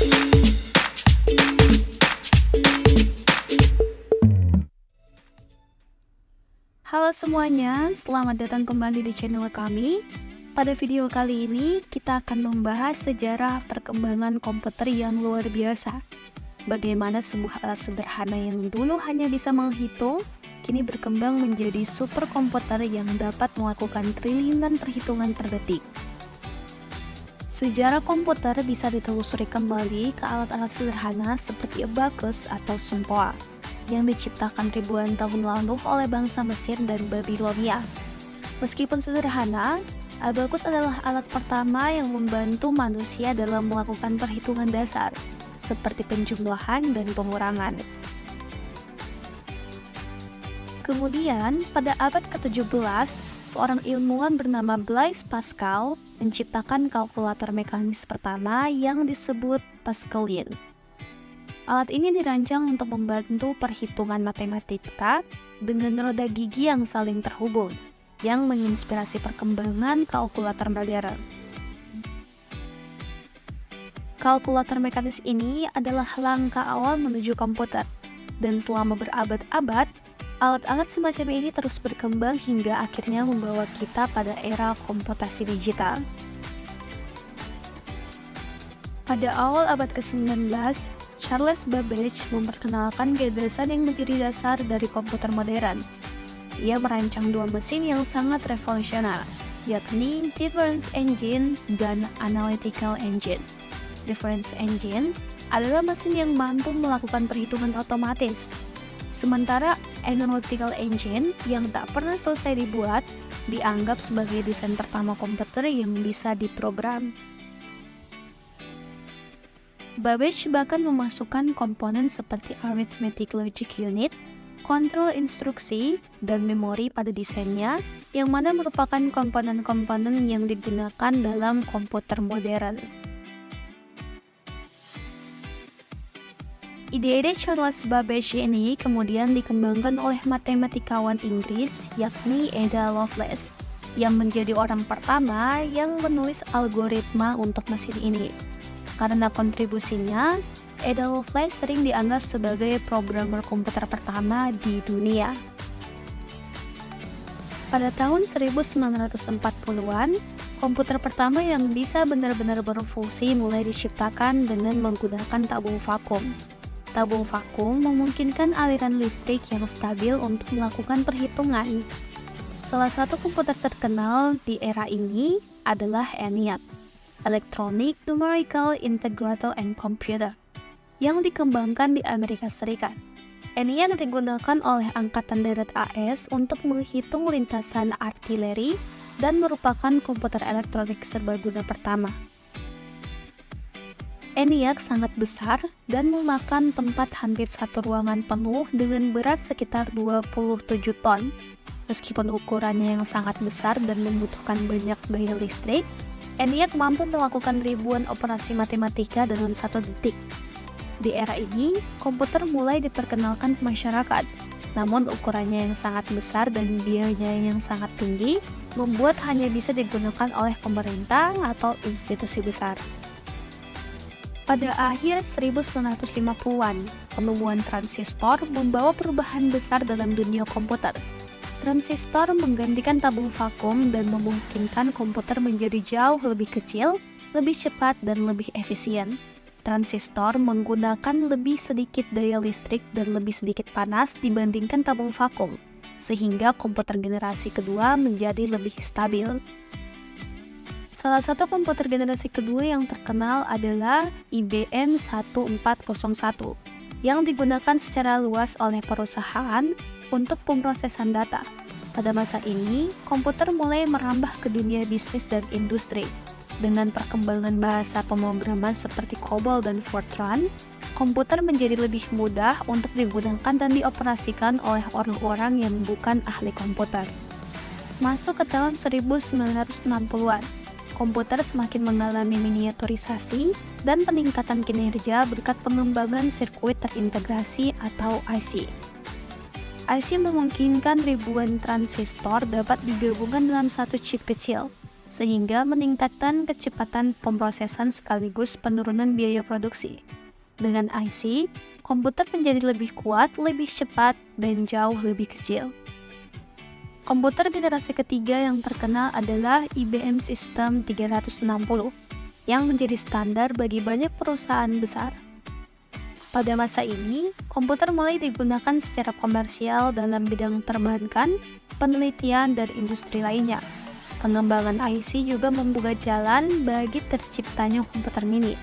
Halo semuanya, selamat datang kembali di channel kami. Pada video kali ini, kita akan membahas sejarah perkembangan komputer yang luar biasa. Bagaimana sebuah alat sederhana yang dulu hanya bisa menghitung, kini berkembang menjadi superkomputer yang dapat melakukan triliunan perhitungan per detik. Sejarah komputer bisa ditelusuri kembali ke alat-alat sederhana seperti abacus atau sempoa, yang diciptakan ribuan tahun lalu oleh bangsa Mesir dan Babilonia. Meskipun sederhana, abacus adalah alat pertama yang membantu manusia dalam melakukan perhitungan dasar, seperti penjumlahan dan pengurangan. Kemudian, pada abad ke-17, seorang ilmuwan bernama Blaise Pascal menciptakan kalkulator mekanis pertama yang disebut Pascalian. Alat ini dirancang untuk membantu perhitungan matematika dengan roda gigi yang saling terhubung, yang menginspirasi perkembangan kalkulator modern. Kalkulator mekanis ini adalah langkah awal menuju komputer, dan selama berabad-abad, alat-alat semacam ini terus berkembang hingga akhirnya membawa kita pada era komputasi digital. Pada awal abad ke-19, Charles Babbage memperkenalkan gagasan yang menjadi dasar dari komputer modern. Ia merancang dua mesin yang sangat revolusioner, yakni Difference Engine dan Analytical Engine. Difference Engine adalah mesin yang mampu melakukan perhitungan otomatis, sementara Analytical Engine yang tak pernah selesai dibuat dianggap sebagai desain pertama komputer yang bisa diprogram. Babbage bahkan memasukkan komponen seperti Arithmetic Logic Unit, kontrol instruksi, dan memori pada desainnya, yang mana merupakan komponen-komponen yang digunakan dalam komputer modern. Ide-ide Charles Babbage ini kemudian dikembangkan oleh matematikawan Inggris, yakni Ada Lovelace, yang menjadi orang pertama yang menulis algoritma untuk mesin ini. Karena kontribusinya, Ada Lovelace sering dianggap sebagai programmer komputer pertama di dunia. Pada tahun 1940-an, komputer pertama yang bisa benar-benar berfungsi mulai diciptakan dengan menggunakan tabung vakum. Tabung vakum memungkinkan aliran listrik yang stabil untuk melakukan perhitungan. Salah satu komputer terkenal di era ini adalah ENIAC, Electronic Numerical Integrator and Computer, yang dikembangkan di Amerika Serikat. ENIAC digunakan oleh Angkatan Darat AS untuk menghitung lintasan artileri dan merupakan komputer elektronik serbaguna pertama. ENIAC sangat besar dan memakan tempat hampir satu ruangan penuh dengan berat sekitar 27 ton. Meskipun ukurannya yang sangat besar dan membutuhkan banyak daya listrik, ENIAC mampu melakukan ribuan operasi matematika dalam satu detik. Di era ini, komputer mulai diperkenalkan ke masyarakat, namun ukurannya yang sangat besar dan biayanya yang sangat tinggi membuat hanya bisa digunakan oleh pemerintah atau institusi besar. Pada akhir 1950-an, penemuan transistor membawa perubahan besar dalam dunia komputer. Transistor menggantikan tabung vakum dan memungkinkan komputer menjadi jauh lebih kecil, lebih cepat, dan lebih efisien. Transistor menggunakan lebih sedikit daya listrik dan lebih sedikit panas dibandingkan tabung vakum, sehingga komputer generasi kedua menjadi lebih stabil. Salah satu komputer generasi kedua yang terkenal adalah IBM 1401, yang digunakan secara luas oleh perusahaan untuk pemrosesan data. Pada masa ini, komputer mulai merambah ke dunia bisnis dan industri. Dengan perkembangan bahasa pemrograman seperti COBOL dan Fortran, komputer menjadi lebih mudah untuk digunakan dan dioperasikan oleh orang-orang yang bukan ahli komputer. Masuk ke tahun 1960-an, komputer semakin mengalami miniaturisasi dan peningkatan kinerja berkat pengembangan sirkuit terintegrasi atau IC. IC memungkinkan ribuan transistor dapat digabungkan dalam satu chip kecil, sehingga meningkatkan kecepatan pemrosesan sekaligus penurunan biaya produksi. Dengan IC, komputer menjadi lebih kuat, lebih cepat, dan jauh lebih kecil. Komputer generasi ketiga yang terkenal adalah IBM System 360, yang menjadi standar bagi banyak perusahaan besar. Pada masa ini, komputer mulai digunakan secara komersial dalam bidang perbankan, penelitian, dan industri lainnya. Pengembangan IC juga membuka jalan bagi terciptanya komputer mini,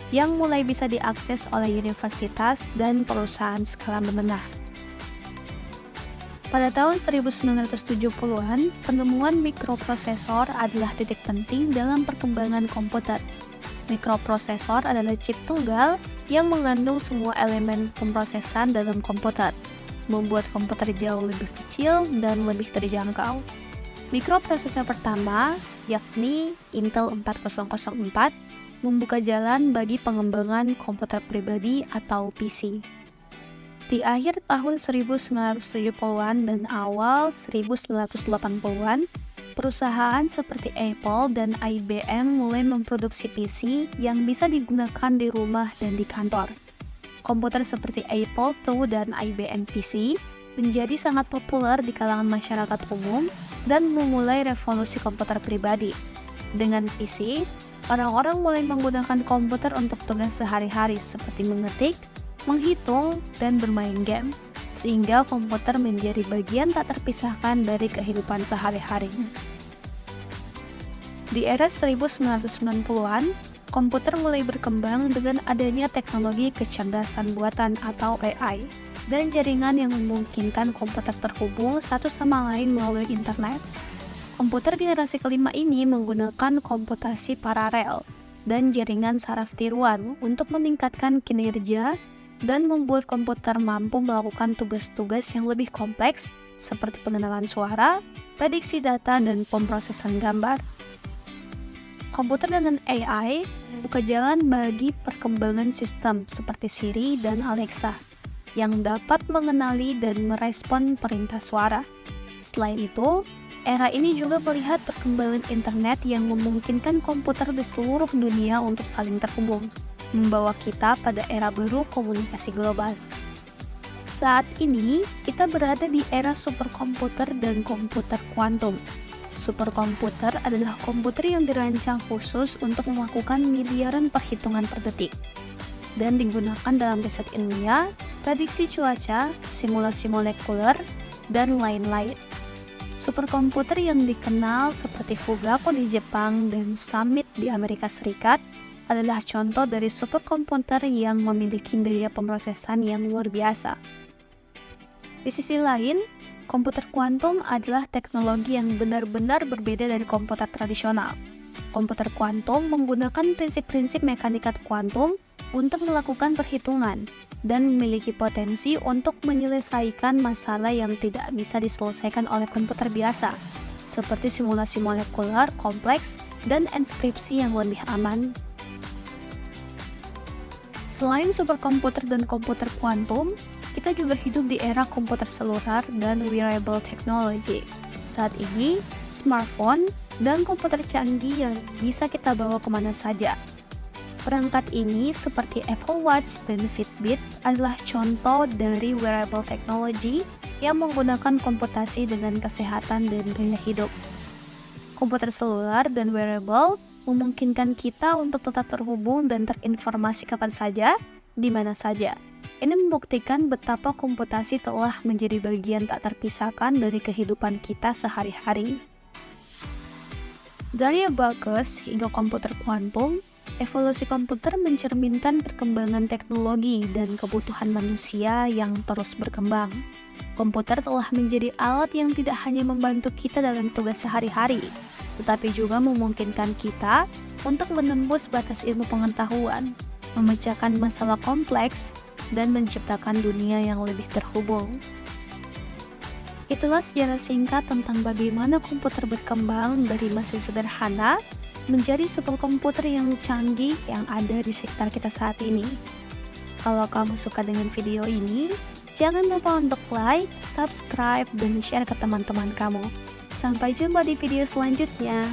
yang mulai bisa diakses oleh universitas dan perusahaan skala menengah. Pada tahun 1970-an, penemuan mikroprosesor adalah titik penting dalam perkembangan komputer. Mikroprosesor adalah chip tunggal yang mengandung semua elemen pemrosesan dalam komputer, membuat komputer jauh lebih kecil dan lebih terjangkau. Mikroprosesor pertama, yakni Intel 4004, membuka jalan bagi pengembangan komputer pribadi atau PC. Di akhir tahun 1970-an dan awal 1980-an, perusahaan seperti Apple dan IBM mulai memproduksi PC yang bisa digunakan di rumah dan di kantor. Komputer seperti Apple II dan IBM PC menjadi sangat populer di kalangan masyarakat umum dan memulai revolusi komputer pribadi. Dengan PC, orang-orang mulai menggunakan komputer untuk tugas sehari-hari seperti mengetik, menghitung, dan bermain game, sehingga komputer menjadi bagian tak terpisahkan dari kehidupan sehari-hari. Di era 1990-an, komputer mulai berkembang dengan adanya teknologi kecerdasan buatan atau AI, dan jaringan yang memungkinkan komputer terhubung satu sama lain melalui internet. Komputer generasi kelima ini menggunakan komputasi paralel dan jaringan saraf tiruan untuk meningkatkan kinerja dan membuat komputer mampu melakukan tugas-tugas yang lebih kompleks seperti pengenalan suara, prediksi data, dan pemrosesan gambar. Komputer dengan AI membuka jalan bagi perkembangan sistem seperti Siri dan Alexa yang dapat mengenali dan merespon perintah suara. Selain itu, era ini juga melihat perkembangan internet yang memungkinkan komputer di seluruh dunia untuk saling terhubung, membawa kita pada era baru komunikasi global. Saat ini, kita berada di era superkomputer dan komputer kuantum. Superkomputer adalah komputer yang dirancang khusus untuk melakukan miliaran perhitungan per detik dan digunakan dalam riset ilmiah, prediksi cuaca, simulasi molekuler, dan lain-lain. Superkomputer yang dikenal seperti Fugaku di Jepang dan Summit di Amerika Serikat adalah contoh dari superkomputer yang memiliki daya pemrosesan yang luar biasa. Di sisi lain, komputer kuantum adalah teknologi yang benar-benar berbeda dari komputer tradisional. Komputer kuantum menggunakan prinsip-prinsip mekanika kuantum untuk melakukan perhitungan dan memiliki potensi untuk menyelesaikan masalah yang tidak bisa diselesaikan oleh komputer biasa, seperti simulasi molekuler kompleks dan enskripsi yang lebih aman. Selain superkomputer dan komputer kuantum, kita juga hidup di era komputer seluler dan wearable technology. Saat ini, smartphone dan komputer canggih yang bisa kita bawa kemana saja. Perangkat ini seperti Apple Watch dan Fitbit adalah contoh dari wearable technology yang menggunakan komputasi dengan kesehatan dan gaya hidup. Komputer seluler dan wearable memungkinkan kita untuk tetap terhubung dan terinformasi kapan saja, di mana saja. Ini membuktikan betapa komputasi telah menjadi bagian tak terpisahkan dari kehidupan kita sehari-hari. Dari bagus hingga komputer kuantum, evolusi komputer mencerminkan perkembangan teknologi dan kebutuhan manusia yang terus berkembang. Komputer telah menjadi alat yang tidak hanya membantu kita dalam tugas sehari-hari, tetapi juga memungkinkan kita untuk menembus batas ilmu pengetahuan, memecahkan masalah kompleks, dan menciptakan dunia yang lebih terhubung. Itulah sejarah singkat tentang bagaimana komputer berkembang dari mesin sederhana menjadi superkomputer yang canggih yang ada di sekitar kita saat ini. Kalau kamu suka dengan video ini, jangan lupa untuk like, subscribe, dan share ke teman-teman kamu. Sampai jumpa di video selanjutnya.